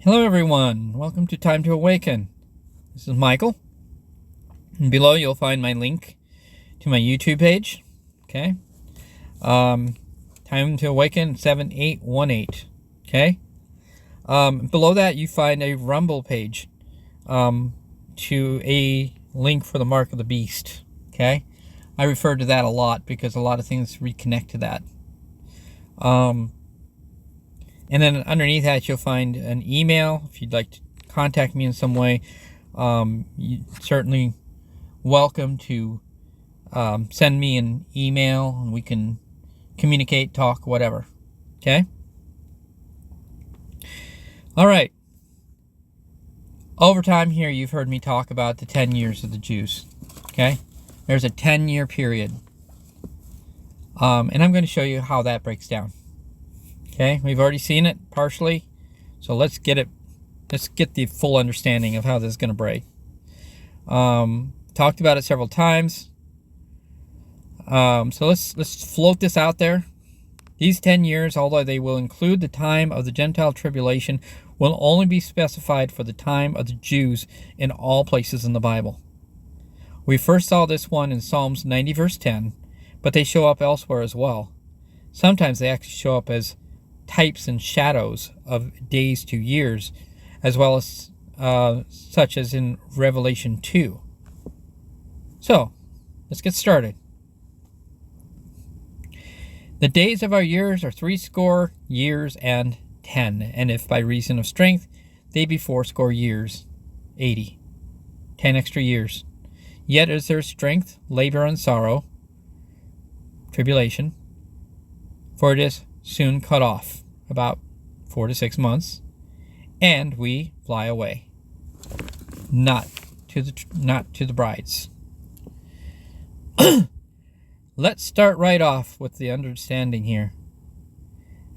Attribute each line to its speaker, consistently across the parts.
Speaker 1: Hello everyone, welcome to Time to Awaken. This is Michael. And below you'll find my link to my YouTube page. Okay. Time to Awaken 7818. Okay. Below that you find a Rumble page to a link for the Mark of the Beast. Okay. I refer to that a lot because a lot of things reconnect to that. And then underneath that, you'll find an email. If you'd like to contact me in some way, you're certainly welcome to send me an email and we can communicate, talk, whatever. Okay? All right. Over time here, you've heard me talk about the 10 years of the Jews. Okay? There's a 10-year period. And I'm going to show you how that breaks down. Okay, we've already seen it partially, so let's get the full understanding of how this is going to break. Talked about it several times. So let's float this out there. These 10 years, although they will include the time of the Gentile tribulation, will only be specified for the time of the Jews in all places in the Bible. We first saw this one in Psalms 90 verse 10, but they show up elsewhere as well. Sometimes they actually show up as types and shadows of days to years, as well as such as in Revelation 2. So, let's get started. The days of our years are 80 years and 10, and if by reason of strength they be 80 years, 80, 10 extra years. Yet is there strength, labor, and sorrow, tribulation, for it is soon cut off, about 4 to 6 months, and we fly away, not to the brides. Let's start right off with the understanding here.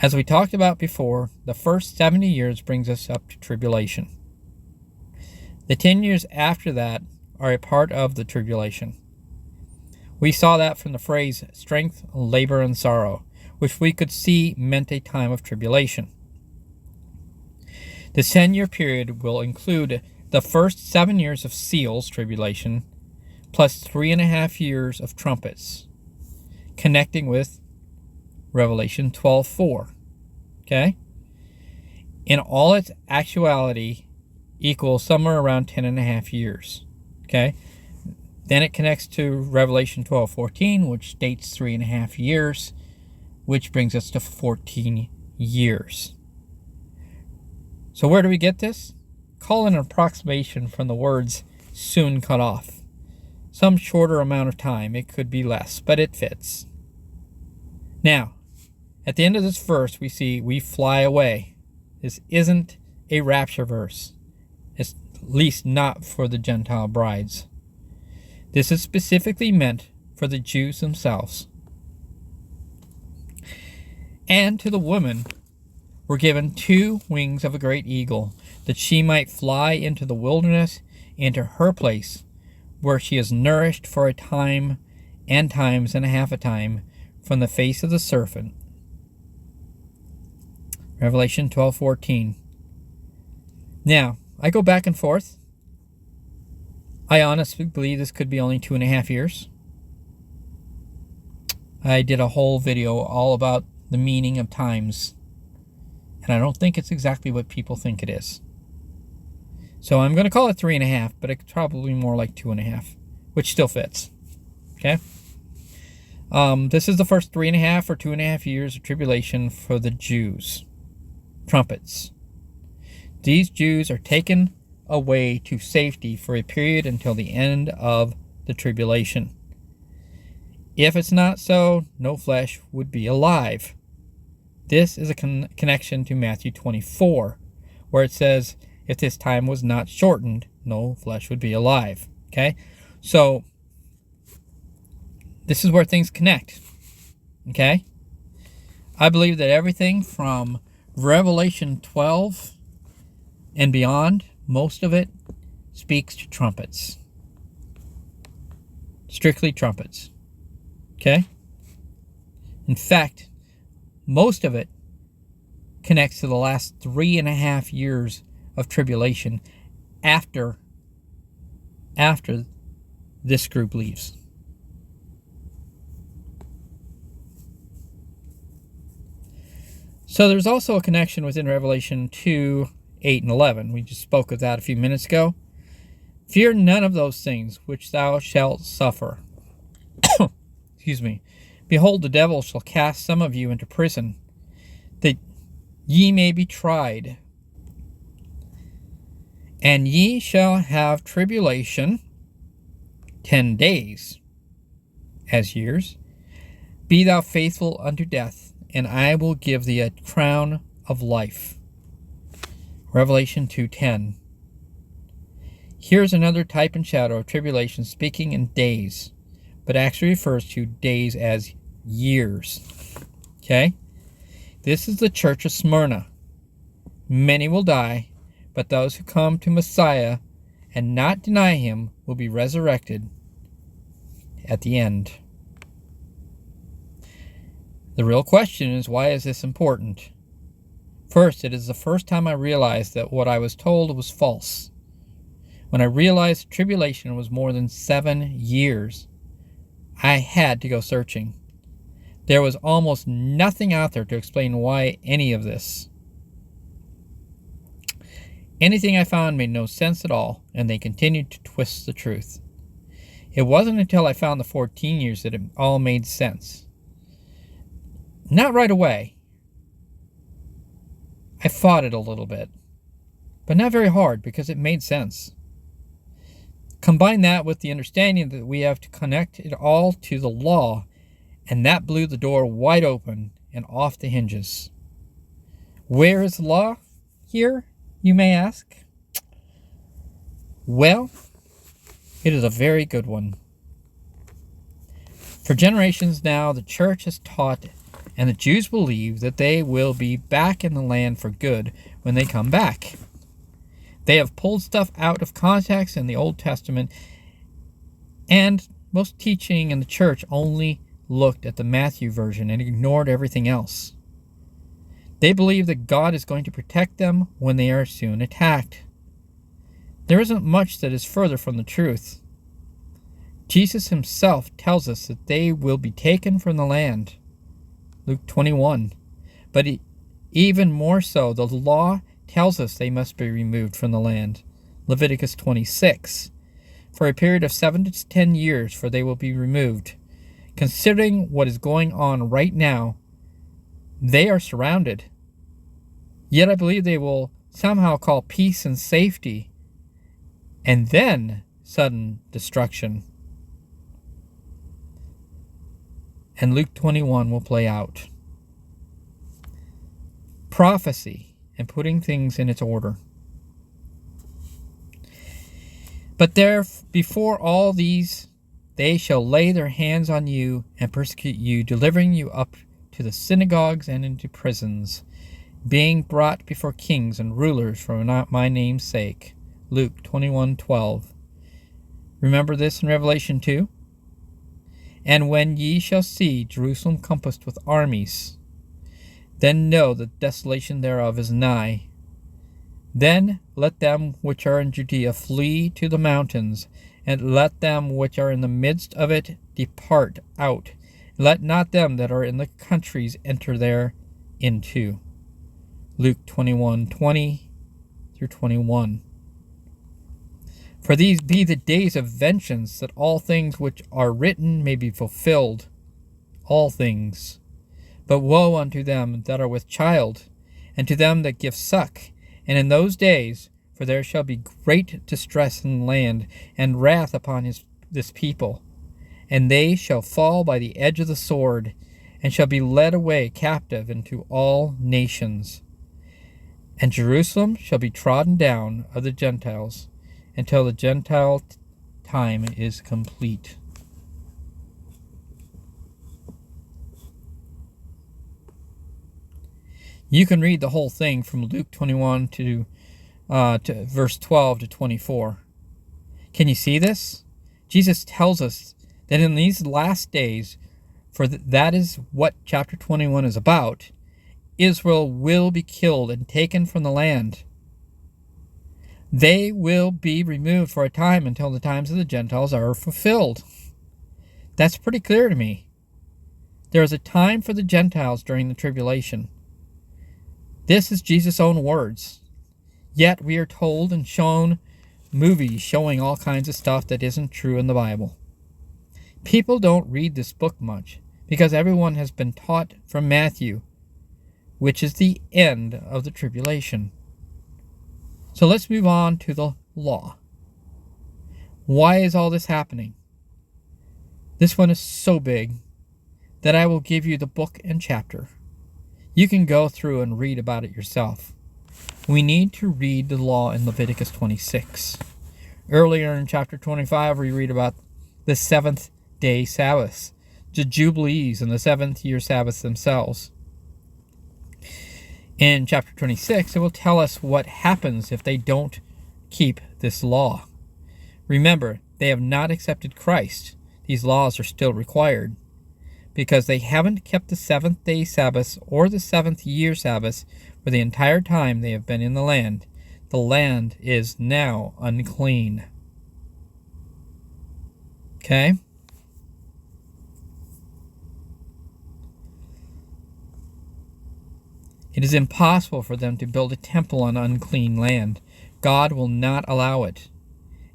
Speaker 1: As we talked about before, the first 70 years brings us up to tribulation. The 10 years after that are a part of the tribulation. We saw that from the phrase strength, labor, and sorrow, which we could see meant a time of tribulation. The 10-year period will include the first 7 years of seals, tribulation, plus 3.5 years of trumpets, connecting with Revelation 12:4. Okay? In all its actuality, equals somewhere around 10.5 years. Okay? Then it connects to Revelation 12:14, which states 3.5 years, which brings us to 14 years. So where do we get this? Call it an approximation from the words soon cut off. Some shorter amount of time, it could be less, but it fits. Now, at the end of this verse, we see we fly away. This isn't a rapture verse, at least not for the Gentile brides. This is specifically meant for the Jews themselves. And to the woman were given 2 wings of a great eagle, that she might fly into the wilderness, into her place, where she is nourished for a time and times and a half a time from the face of the serpent. Revelation 12:14. Now, I go back and forth. I honestly believe this could be only 2.5 years. I did a whole video all about the meaning of times, and I don't think it's exactly what people think it is. So I'm going to call it 3.5, but it's probably more like 2.5, which still fits. Okay? This is the first 3.5 or 2.5 years of tribulation for the Jews. Trumpets. These Jews are taken away to safety for a period until the end of the tribulation. If it's not so, no flesh would be alive. This is a connection to Matthew 24, where it says, if this time was not shortened, no flesh would be alive. Okay? So, this is where things connect. Okay? I believe that everything from Revelation 12 and beyond, most of it speaks to trumpets. Strictly trumpets. Okay? In fact, most of it connects to the last 3.5 years of tribulation after this group leaves. So there's also a connection within Revelation 2, 8, and 11. We just spoke of that a few minutes ago. Fear none of those things which thou shalt suffer. Excuse me. Behold, the devil shall cast some of you into prison, that ye may be tried. And ye shall have tribulation 10 days, as years. Be thou faithful unto death, and I will give thee a crown of life. Revelation 2:10. Here's another type and shadow of tribulation speaking in days, but actually refers to days as years. Okay? This is the church of Smyrna. Many will die, but those who come to Messiah and not deny him will be resurrected at the end. The real question is, why is this important? First, it is the first time I realized that what I was told was false. When I realized tribulation was more than 7 years, I had to go searching. There was almost nothing out there to explain why any of this. Anything I found made no sense at all, and they continued to twist the truth. It wasn't until I found the 14 years that it all made sense. Not right away. I fought it a little bit, but not very hard because it made sense. Combine that with the understanding that we have to connect it all to the law, and that blew the door wide open and off the hinges. Where is the law here, you may ask? Well, it is a very good one. For generations now, the church has taught, and the Jews believe, that they will be back in the land for good when they come back. They have pulled stuff out of context in the Old Testament, and most teaching in the church only looked at the Matthew version and ignored everything else. They believe that God is going to protect them when they are soon attacked. There isn't much that is further from the truth. Jesus himself tells us that they will be taken from the land. Luke 21. But even more so, the law tells us they must be removed from the land. Leviticus 26. For a period of 7 to 10 years, for they will be removed. Considering what is going on right now, they are surrounded. Yet I believe they will somehow call peace and safety, and then sudden destruction. And Luke 21 will play out. Prophecy and putting things in its order. But there, before all these, they shall lay their hands on you and persecute you, delivering you up to the synagogues and into prisons, being brought before kings and rulers for my name's sake. Luke 21:12. Remember this in Revelation 2? And when ye shall see Jerusalem compassed with armies, then know that desolation thereof is nigh. Then let them which are in Judea flee to the mountains, and let them which are in the midst of it depart out. Let not them that are in the countries enter thereinto. Luke 21:20 through 21. For these be the days of vengeance, that all things which are written may be fulfilled. All things. But woe unto them that are with child, and to them that give suck. And in those days, for there shall be great distress in the land, and wrath upon this people. And they shall fall by the edge of the sword, and shall be led away captive into all nations. And Jerusalem shall be trodden down of the Gentiles, until the Gentile time is complete. You can read the whole thing from Luke 21 to verse 12 to 24. Can you see this? Jesus tells us that in these last days, for that is what chapter 21 is about, Israel will be killed and taken from the land. They will be removed for a time until the times of the Gentiles are fulfilled. That's pretty clear to me. There is a time for the Gentiles during the tribulation. This is Jesus' own words. Yet we are told and shown movies showing all kinds of stuff that isn't true in the Bible. People don't read this book much because everyone has been taught from Matthew, which is the end of the tribulation. So let's move on to the law. Why is all this happening? This one is so big that I will give you the book and chapter. You can go through and read about it yourself. We need to read the law in Leviticus 26. Earlier in chapter 25, we read about the seventh-day Sabbaths, the Jubilees, and the seventh-year Sabbaths themselves. In chapter 26, it will tell us what happens if they don't keep this law. Remember, they have not accepted Christ. These laws are still required because they haven't kept the seventh-day Sabbaths or the seventh-year Sabbaths for the entire time they have been in the land. The land is now unclean. Okay? It is impossible for them to build a temple on unclean land. God will not allow it.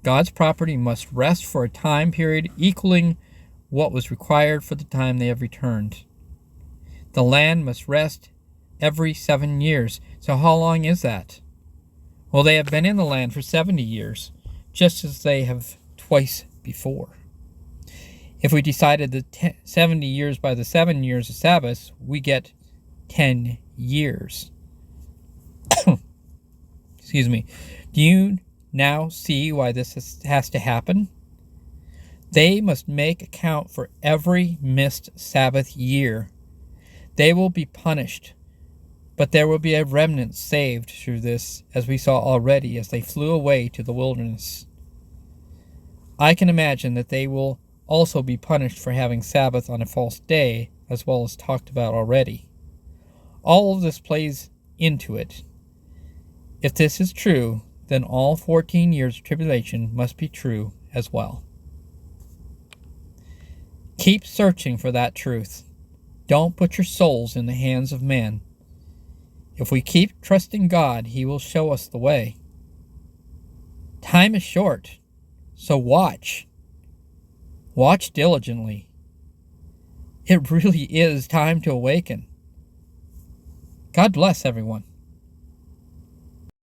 Speaker 1: God's property must rest for a time period equaling what was required for the time they have returned. The land must rest every 7 years. So how long is that? Well, they have been in the land for 70 years, just as they have twice before. If we decided the 70 years by the 7 years of Sabbath, we get 10 years. Excuse me. Do you now see why this has to happen? They must make account for every missed Sabbath year. They will be punished, but there will be a remnant saved through this, as we saw already as they flew away to the wilderness. I can imagine that they will also be punished for having Sabbath on a false day, as well as talked about already. All of this plays into it. If this is true, then all 14 years of tribulation must be true as well. Keep searching for that truth. Don't put your souls in the hands of men. If we keep trusting God, He will show us the way. Time is short, so watch. Watch diligently. It really is time to awaken. God bless everyone.